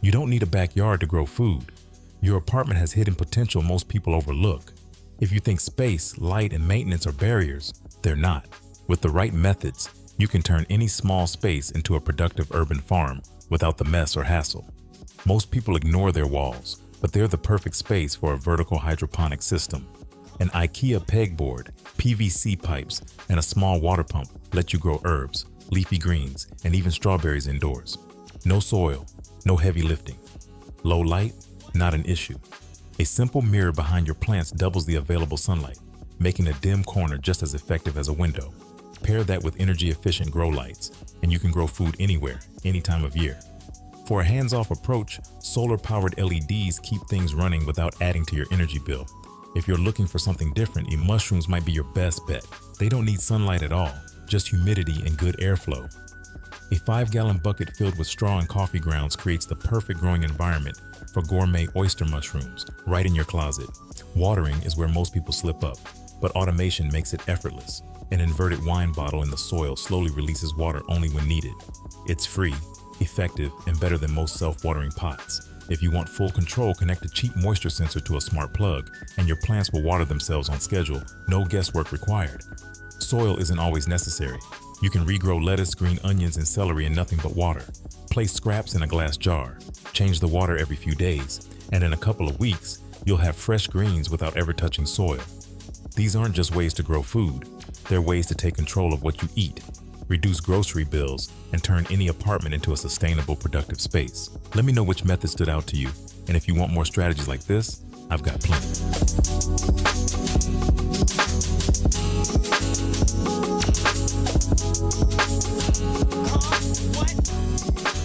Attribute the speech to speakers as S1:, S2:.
S1: You don't need a backyard to grow food. Your apartment has hidden potential most people overlook. If you think space, light, and maintenance are barriers, they're not. With the right methods, you can turn any small space into a productive urban farm without the mess or hassle. Most people ignore their walls, but they're the perfect space for a vertical hydroponic system. An IKEA pegboard, PVC pipes, and a small water pump let you grow herbs, leafy greens, and even strawberries indoors. No soil, no heavy lifting. Low light? Not an issue. A simple mirror behind your plants doubles the available sunlight, making a dim corner just as effective as a window. Pair that with energy-efficient grow lights, and you can grow food anywhere, any time of year. For a hands-off approach, solar-powered LEDs keep things running without adding to your energy bill. If you're looking for something different, mushrooms might be your best bet. They don't need sunlight at all, just humidity and good airflow. A 5-gallon bucket filled with straw and coffee grounds creates the perfect growing environment for gourmet oyster mushrooms right in your closet. Watering is where most people slip up, but automation makes it effortless. An inverted wine bottle in the soil slowly releases water only when needed. It's free, effective, and better than most self-watering pots. If you want full control, connect a cheap moisture sensor to a smart plug, and your plants will water themselves on schedule, no guesswork required. Soil isn't always necessary. You can regrow lettuce, green onions, and celery in nothing but water. Place scraps in a glass jar. Change the water every few days, and in a couple of weeks, you'll have fresh greens without ever touching soil. These aren't just ways to grow food. They're ways to take control of what you eat, reduce grocery bills, and turn any apartment into a sustainable, productive space. Let me know which method stood out to you, and if you want more strategies like this, I've got plenty.
S2: What?